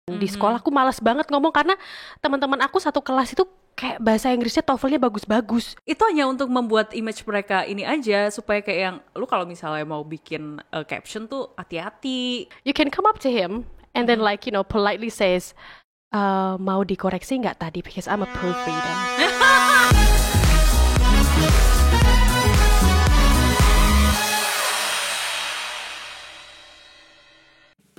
Di sekolah aku malas banget ngomong karena teman-teman aku satu kelas itu kayak bahasa Inggrisnya TOEFL-nya bagus-bagus. Itu hanya untuk membuat image mereka ini aja, supaya kayak yang lu kalau misalnya mau bikin caption tuh hati-hati. You can come up to him and then politely says, mau dikoreksi nggak tadi because I'm a proofreader.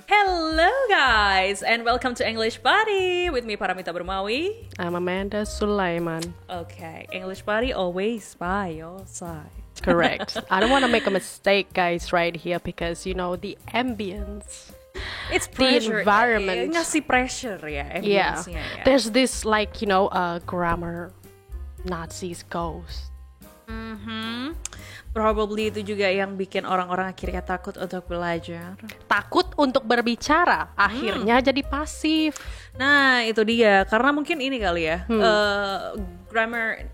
Hello guys, and welcome to English Buddy with me Paramita Bermawi. I'm Amanda Sulaiman. Okay, English Buddy always by your side. Correct. I don't want to make a mistake, guys, right here because the ambience. It's pressure. The environment. Ngasih pressure ya, Yeah. ambience-nya ya. There's this grammar Nazis ghost. Probably itu juga yang bikin orang-orang akhirnya takut untuk belajar. Takut untuk berbicara, akhirnya jadi pasif. Nah, itu dia. Karena mungkin ini kali ya, grammar,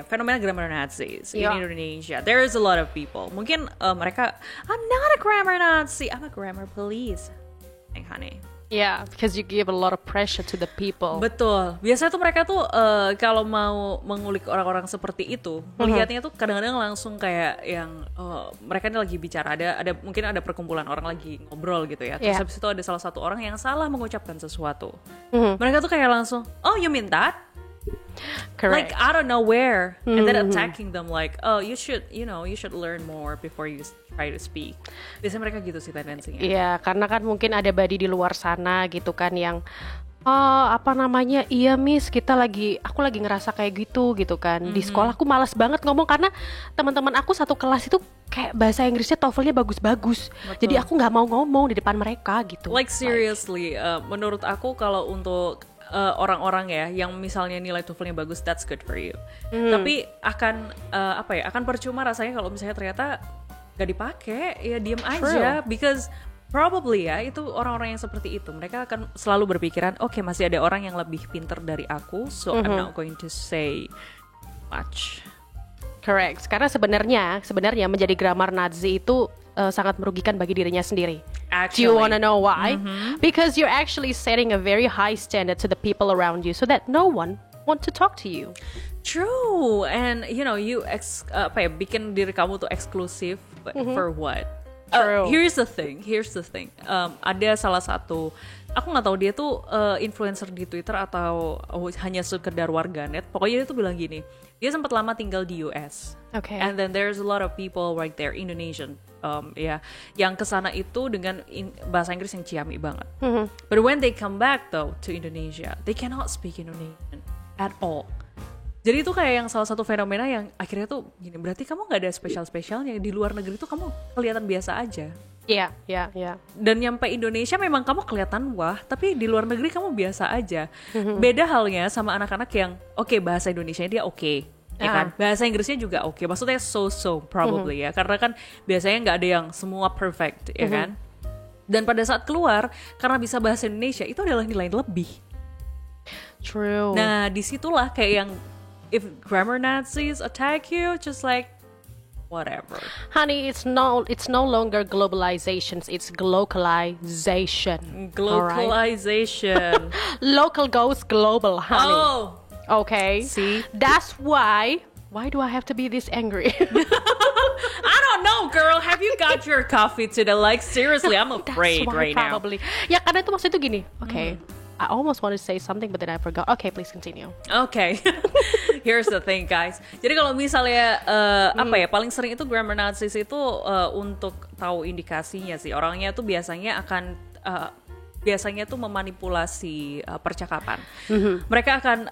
fenomena grammar Nazis in Indonesia. There is a lot of people. Mungkin mereka, I'm not a grammar Nazi, I'm a grammar police. Honey. Yeah, because you give a lot of pressure to the people. Betul. Biasanya tuh mereka tuh kalau mau mengulik orang-orang seperti itu, melihatnya tuh kadang-kadang langsung kayak yang mereka ini lagi bicara, ada mungkin ada perkumpulan orang lagi ngobrol gitu ya. Terus habis itu ada salah satu orang yang salah mengucapkan sesuatu. Mereka tuh kayak langsung, oh you mean that? Correct. Like out of nowhere, and then attacking them like, oh you should learn more before you try to speak. Biasanya mereka gitu sih tendensinya. Iya, karena kan mungkin ada body di luar sana gitu kan yang iya miss aku lagi ngerasa kayak gitu kan. Di sekolah aku malas banget ngomong karena teman-teman aku satu kelas itu kayak bahasa Inggrisnya TOEFL-nya bagus-bagus. Jadi aku nggak mau ngomong di depan mereka gitu. Like seriously, menurut aku kalau untuk orang-orang ya yang misalnya nilai TOEFL-nya bagus, that's good for you. Tapi akan akan percuma rasanya kalau misalnya ternyata gak dipakai, ya diem aja. Because probably ya itu orang-orang yang seperti itu, mereka akan selalu berpikiran, oke, masih ada orang yang lebih pintar dari aku, so I'm not going to say much. Correct. Karena sebenarnya menjadi grammar Nazi itu sangat merugikan bagi dirinya sendiri. Actually. Do you want to know why? Because you're actually setting a very high standard to the people around you so that no one want to talk to you. True. And you bikin diri kamu tuh eksklusif for what? True. Here's the thing. Ada salah satu, aku nggak tahu dia tuh influencer di Twitter atau hanya sekedar warganet. Pokoknya dia tuh bilang gini, dia sempat lama tinggal di US. Okay. And then there's a lot of people right there, Indonesian, yang kesana itu dengan bahasa Inggris yang ciamik banget. But when they come back though to Indonesia, they cannot speak Indonesian at all. Jadi itu kayak yang salah satu fenomena yang akhirnya tuh gini, berarti kamu nggak ada spesialnya di luar negeri tuh kamu kelihatan biasa aja. Iya. Dan nyampe Indonesia memang kamu kelihatan wah, tapi di luar negeri kamu biasa aja. Beda halnya sama anak-anak yang bahasa Indonesianya dia ya kan? Bahasa Inggrisnya juga maksudnya so probably ya, karena kan biasanya nggak ada yang semua perfect ya kan. Dan pada saat keluar karena bisa bahasa Indonesia itu adalah nilai lebih. True. Nah disitulah kayak yang if grammar Nazis attack you, just like whatever. Honey, it's no longer globalizations, it's glocalization. Glocalization. Right? Local goes global, honey. Oh. Okay. See? That's why do I have to be this angry? I don't know, girl. Have you got your coffee today? Like seriously, I'm afraid right probably. Ya karena itu maksudnya itu gini. Okay. I almost want to say something but then I forgot. Okay, please continue. Okay. Here's the thing, guys. Jadi kalau misalnya paling sering itu grammar Nazis itu untuk tahu indikasinya sih. Orangnya tuh biasanya tuh memanipulasi percakapan. Mereka akan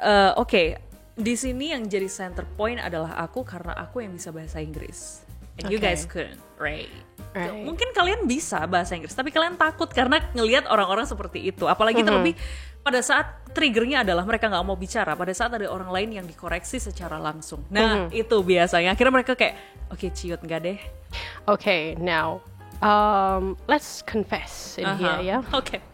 di sini yang jadi center point adalah aku karena aku yang bisa bahasa Inggris. And you guys couldn't, right? Mungkin kalian bisa bahasa Inggris, tapi kalian takut karena ngelihat orang-orang seperti itu. Apalagi terlebih pada saat triggernya adalah mereka nggak mau bicara. Pada saat ada orang lain yang dikoreksi secara langsung. Nah itu biasanya. Akhirnya mereka kayak, ciut nggak deh. Okay, now let's confess in here, ya. Okay.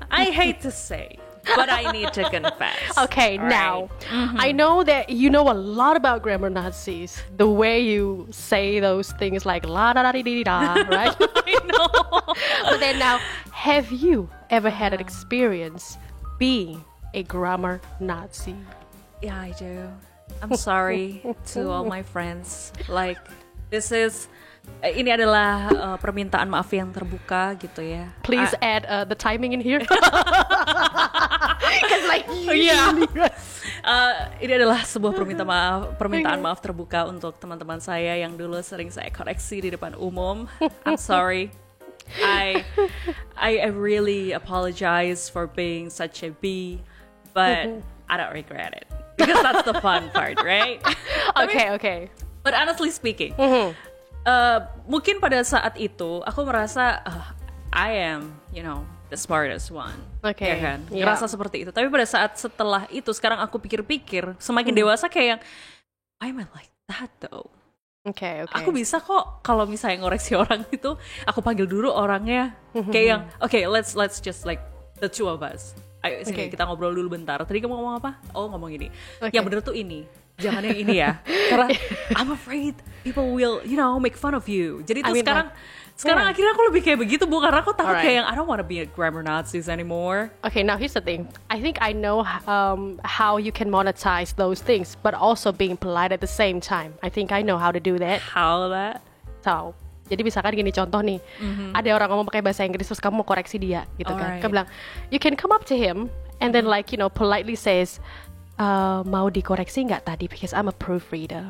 I hate to say, but I need to confess. Okay, All now right. I know that you know a lot about grammar Nazis. The way you say those things like la da da di di da, right? I know. But then now, have you ever had an experience being a grammar Nazi? Yeah, I do. I'm sorry to all my friends. Like, this is ini adalah permintaan maaf yang terbuka gitu ya. Please add the timing in here. Because like Yeah. Ini adalah sebuah permintaan maaf terbuka untuk teman-teman saya yang dulu sering saya koreksi di depan umum. I'm sorry. I really apologize for being such a B, but I don't regret it because that's the fun part, right? Okay. But honestly speaking, mungkin pada saat itu aku merasa I am, the smartest one. Okay, Ya kan? yeah. Ngerasa seperti itu. Tapi pada saat setelah itu sekarang aku pikir-pikir, semakin dewasa kayak yang why am I like that though? Okay. Aku bisa kok kalau misalnya ngoreksi orang itu, aku panggil dulu orangnya kayak yang okay, let's just like the two of us. Ayo sini kita ngobrol dulu bentar. Tadi kamu ngomong apa? Oh, ngomong ini. Okay. Yang bener tuh ini. Jangan yang ini ya. Karena I'm afraid people will, make fun of you. Jadi tuh sekarang akhirnya aku lebih kayak begitu, Bu, karena aku takut kayak yang I don't want to be a grammar Nazis anymore. Okay, now here's the thing. I think I know how you can monetize those things, but also being polite at the same time. I think I know how to do that. How that? So, jadi misalkan gini contoh nih, ada orang ngomong pakai bahasa Inggris terus kamu mau koreksi dia, gitu kan? Alright. Kamu bilang, you can come up to him and then like politely says, mau dikoreksi nggak tadi? Because I'm a proofreader.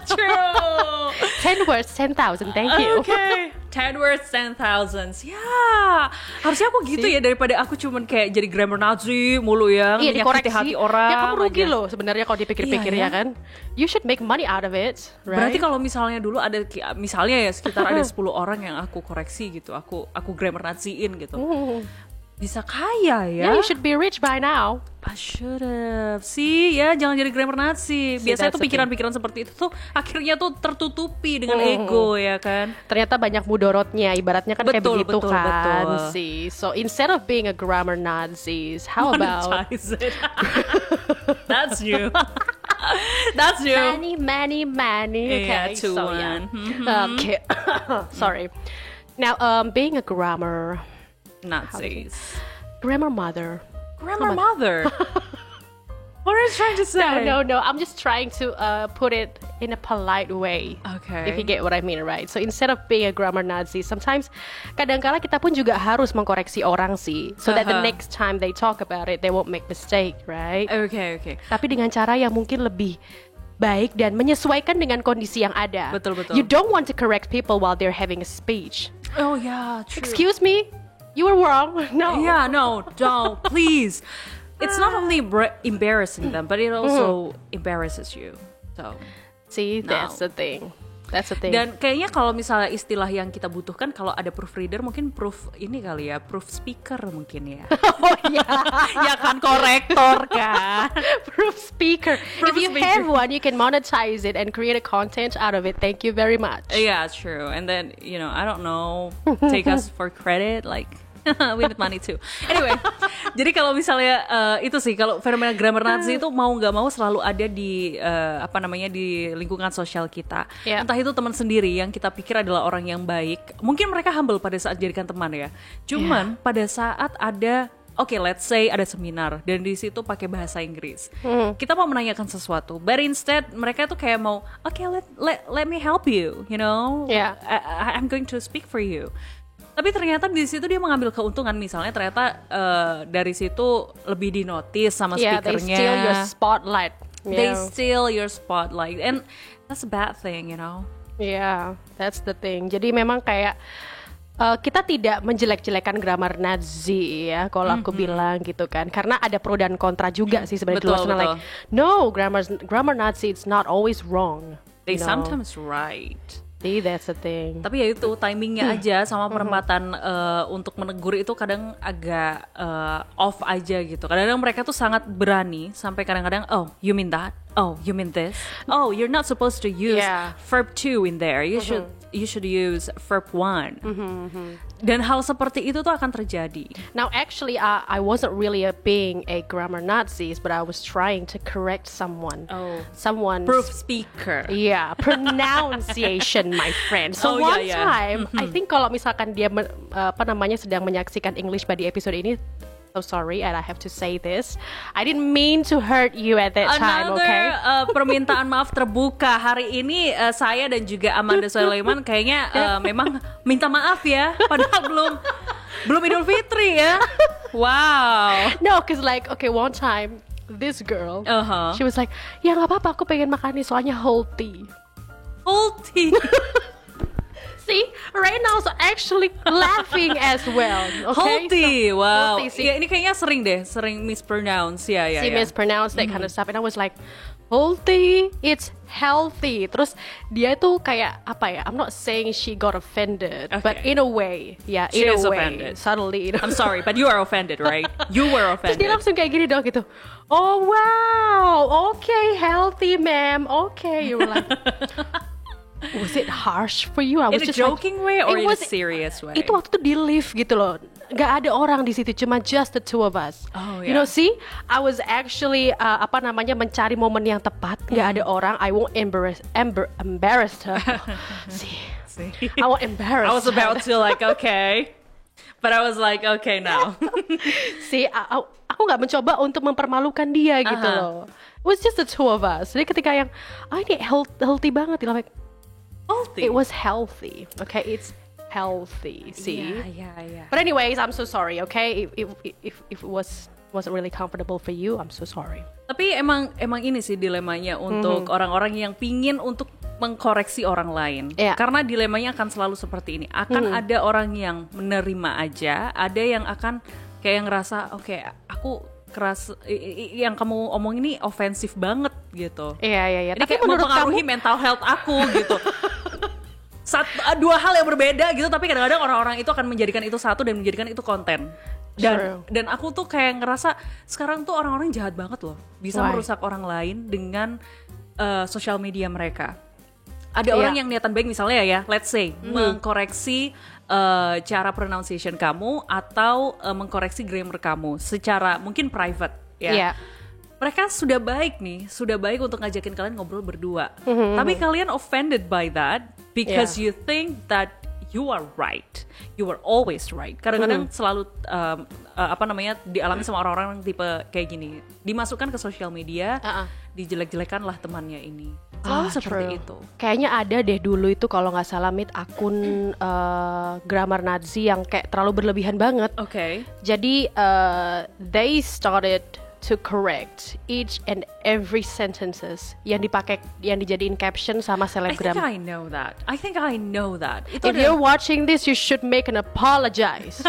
True. 10 words, 10,000. Thank you. Okay. 10 words, 10,000. Ya, harusnya aku gitu ya daripada aku cuman kayak jadi grammar Nazi mulu ya, Iya, menyakiti dikoreksi. hati orang. Ya kamu rugi aja. loh sebenarnya kalau dipikir-pikir Iya, ya kan. You should make money out of it, right? Berarti kalau misalnya dulu ada misalnya ya sekitar ada 10 orang yang aku koreksi gitu, aku grammar Naziin gitu. Bisa kaya ya. Yeah, you should be rich by now. I should have. Sih, ya jangan jadi grammar Nazi. Biasanya tuh pikiran-pikiran seperti itu tuh akhirnya tuh tertutupi dengan ego ya kan. Ternyata banyak mudorotnya, ibaratnya kan kayak Betul, begitu betul, kan betul. sih. So instead of being a grammar Nazis, how about Monetize it. That's you. That's you. many. Yeah, Okay, 2-1. so yeah. Okay, sorry. Now, being a grammar Nazis. mother. Grammar mother. What are you trying to say? No. I'm just trying to put it in a polite way. Okay. If you get what I mean, right? So instead of being a grammar Nazi, sometimes kadang-kala kita pun juga harus mengkoreksi orang sih, so that the next time they talk about it, they won't make mistake, right? Okay. Tapi dengan cara yang mungkin lebih baik dan menyesuaikan dengan kondisi yang ada. Betul. You don't want to correct people while they're having a speech. Oh yeah, true. Excuse me, you were wrong. No. Yeah, no, please. It's not only embarrassing them, but it also embarrasses you. So, See, No. that's the thing. That's the thing. dan kayaknya kalau misalnya istilah yang kita butuhkan kalau ada proofreader mungkin proof ini kali ya, proof speaker mungkin ya. Oh yeah. Ya kan, korektor kan. Proof speaker. Proof If you speaker. have one, you can monetize it and create a content out of it. Thank you very much. Yeah, true. And then, I don't know, take us for credit, like we need money too. Anyway, jadi kalau misalnya itu sih, kalau fenomena grammar Nazi itu mau nggak mau selalu ada di di lingkungan sosial kita. Yeah. Entah itu teman sendiri yang kita pikir adalah orang yang baik, mungkin mereka humble pada saat jadikan teman ya. Cuman pada saat ada let's say ada seminar dan di situ pakai bahasa Inggris. Kita mau menanyakan sesuatu, but instead mereka tuh kayak mau, let me help you, Yeah. I'm going to speak for you. Tapi ternyata di situ dia mengambil keuntungan, misalnya ternyata dari situ lebih dinotis sama Yeah, speakernya. they steal your spotlight. They Yeah. steal your spotlight, and that's a bad thing, Yeah, that's the thing. Jadi memang kayak kita tidak menjelek-jelekan grammar Nazi ya, kalau aku bilang gitu kan, karena ada pro dan kontra juga sih sebenarnya di luar sana. Like, no, grammar Nazi it's not always wrong. They you know? sometimes right. See, that's the thing. Tapi ya itu timingnya aja sama perempatan untuk menegur itu kadang agak off aja gitu. Kadang-kadang mereka tuh sangat berani sampai kadang-kadang, oh you mean that, oh you mean this, oh you're not supposed to use Yeah. verb 2 in there. You should use verb 1. Dan hal seperti itu tuh akan terjadi. Now actually I wasn't really being a grammar Nazis, but I was trying to correct someone's Proof speaker. Yeah, pronunciation, my friend. So one time, I think kalau misalkan dia sedang menyaksikan English Buddy episode ini, so sorry, and I have to say this, I didn't mean to hurt you at that time, okay? Permintaan maaf terbuka hari ini, saya dan juga Amanda Sulaiman kayaknya memang minta maaf ya, padahal belum Idul Fitri ya. Wow. No, cause like okay, one time this girl, she was like, ya nggak apa-apa, aku pengen makan nih soalnya healthy. Healthy. See, Reynolds actually laughing as well. Okay, Healthy, so, wow. Healthy, Ya, ini kayaknya sering mispronounce ya. She mispronounced that kind of stuff, and I was like, healthy, it's healthy. Terus dia tuh kayak apa ya? I'm not saying she got offended, but in a way, yeah, She in is a way, offended. suddenly. I'm sorry, but you are offended, right? You were Terus dia offended. langsung kayak gini dong gitu. Oh wow, okay, healthy, ma'am. Okay, you were like. Was it harsh for you? I was In a just joking like, way or it in a was- serious way? Itu waktu itu di lift gitu loh. Gak ada orang di situ, cuma just the two of us. Oh, You yeah. know, see, I was actually mencari momen yang tepat. Gak ada orang. I won't embarrass her. See, I won't embarrass. I was about to like, okay. But I was like, okay now. See, aku nggak mencoba untuk mempermalukan dia gitu loh. It was just the two of us. Jadi ketika yang, ini healthy banget, like, Healthy. it was healthy. Okay, it's healthy. See. Yeah. But anyways, I'm so sorry. Okay, if it wasn't really comfortable for you, I'm so sorry. Tapi emang ini sih dilemanya untuk orang-orang yang pingin untuk mengkoreksi orang lain. Yeah. Karena dilemanya akan selalu seperti ini. Akan ada orang yang menerima aja, ada yang akan kayak ngerasa, oke, aku keras, yang kamu omong ini ofensif banget gitu. Iya. Ini Tapi kayak menurut mempengaruhi kamu, mental health aku gitu. Dua hal yang berbeda gitu, tapi kadang-kadang orang-orang itu akan menjadikan itu satu dan menjadikan itu konten. Dan aku tuh kayak ngerasa sekarang tuh orang-orang jahat banget loh, bisa Why? merusak orang lain dengan sosial media mereka. Ada orang yang niatan baik misalnya ya, let's say mengkoreksi cara pronunciation kamu atau mengkoreksi grammar kamu secara mungkin private ya. Iya. Mereka sudah baik untuk ngajakin kalian ngobrol berdua. Tapi kalian offended by that because you think that you are right, you are always right. Kadang-kadang selalu dialami sama orang-orang tipe kayak gini, dimasukkan ke sosial media, dijelek-jelekan lah temannya ini. Selalu seperti true. itu. Kayaknya ada deh dulu itu kalau nggak salah akun grammar Nazi yang kayak terlalu berlebihan banget. Okay. Jadi they started to correct each and every sentences yang dijadiin caption sama selebgram. I think I know that. Itu If you're watching this, you should make an apologize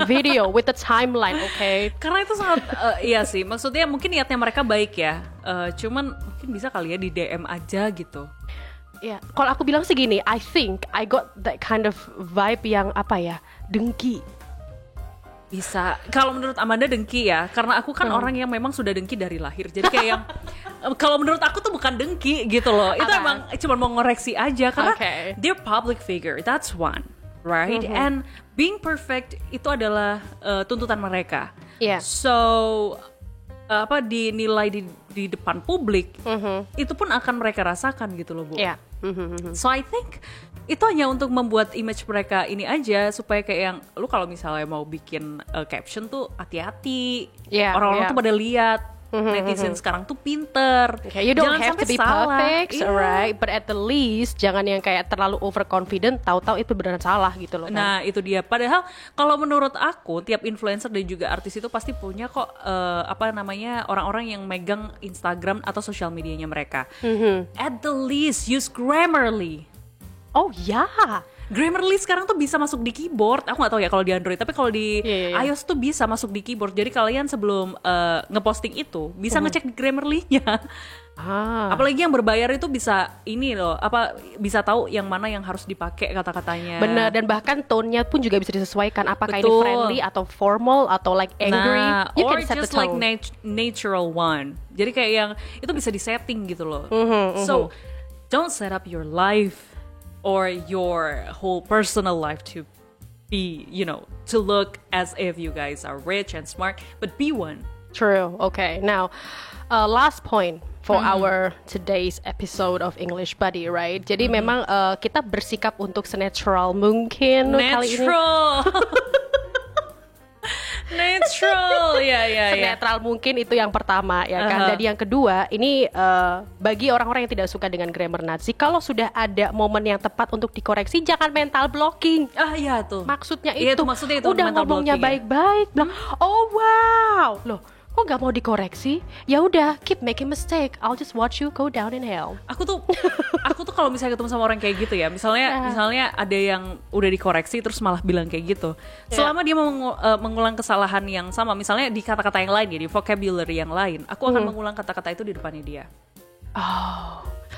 video with the timeline, okay? karena itu sangat iya sih. Maksudnya mungkin niatnya mereka baik ya. Cuman mungkin bisa kali ya di DM aja gitu. Ya, kalau aku bilang sih gini, I think I got that kind of vibe yang dengki. Bisa. Kalau menurut Amanda dengki ya, karena aku kan orang yang memang sudah dengki dari lahir. Jadi kayak yang kalau menurut aku tuh bukan dengki gitu loh. Itu emang cuma mau ngoreksi aja karena they're public figure. That's one, right? And being perfect itu adalah tuntutan mereka. Yeah. So dinilai di depan publik itu pun akan mereka rasakan gitu loh, Bu. Yeah. So I think itu hanya untuk membuat image mereka ini aja supaya kayak yang lu kalau misalnya mau bikin caption tuh hati-hati. Yeah, Orang-orang tuh pada lihat netizen sekarang tuh pinter. Okay, you don't Jangan have to sampai be salah. perfect, Iya. alright? But at the least jangan yang kayak terlalu overconfident, tahu-tahu itu beneran salah gitu loh. Kan? Nah itu dia. Padahal kalau menurut aku tiap influencer dan juga artis itu pasti punya kok orang-orang yang megang Instagram atau sosial medianya mereka. At the least use Grammarly. Oh ya. Grammarly sekarang tuh bisa masuk di keyboard. Aku nggak tahu ya kalau di Android, tapi kalau di iOS tuh bisa masuk di keyboard. Jadi kalian sebelum ngeposting itu bisa ngecek di Grammarly-nya. Apalagi yang berbayar itu bisa ini loh, bisa tahu yang mana yang harus dipakai kata-katanya. Bener, dan bahkan tone-nya pun juga bisa disesuaikan. Apakah ini Betul. friendly atau formal atau like angry? Nah, You or can set the just like tone. natural one. Jadi kayak yang itu bisa disetting gitu loh. So don't set up your life or your whole personal life to be, to look as if you guys are rich and smart, but be one. True. Okay. Now, last point for our today's episode of English Buddy, right? Jadi memang kita bersikap untuk senatural mungkin kali ini. Natural, ya. Senetral mungkin itu yang pertama ya kan. Dan yang kedua ini bagi orang-orang yang tidak suka dengan grammar Nazi, kalau sudah ada momen yang tepat untuk dikoreksi, jangan mental blocking. Iya tuh. Maksudnya Iya, itu. maksudnya itu udah mental ngomongnya blocking, baik-baik, bilang, oh wow, loh. Kok gak mau dikoreksi? Ya udah, keep making mistake. I'll just watch you go down in hell. Aku tuh kalau misalnya ketemu sama orang kayak gitu ya, misalnya ada yang udah dikoreksi terus malah bilang kayak gitu. Selama dia mengulang kesalahan yang sama, misalnya di kata-kata yang lain ya, di vocabulary yang lain, aku akan mengulang kata-kata itu di depannya dia.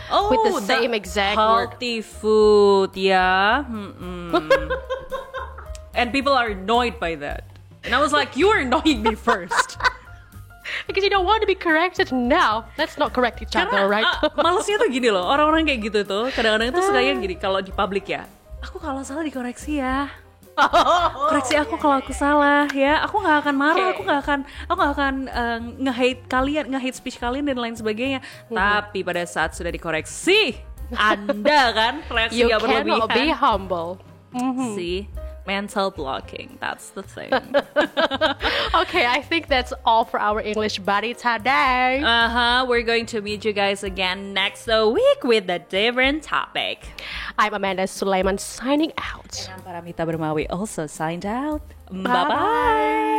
Oh, with the same exact healthy food, ya. And people are annoyed by that. And I was like, you are annoying me first. Because you don't want to be corrected now. Let's not correct each other, right? Malesnya tuh gini loh, orang-orang kayak gitu tuh kadang-kadang tuh sukanya gini, kalau di publik ya, aku kalau salah dikoreksi ya. Koreksi aku kalau aku salah ya. Aku nggak akan marah, aku nggak akan nge-hate kalian, nge-hate speech kalian dan lain sebagainya. Tapi pada saat sudah dikoreksi, Anda kan reaksi nggak berlebihan. You cannot be humble. See, mental blocking, that's the thing. Okay, I think that's all for our English Buddy today. We're going to meet you guys again next week with a different topic. I'm Amanda Sulaiman signing out. And I'm Paramita Bermawi also signed out. Bye-bye.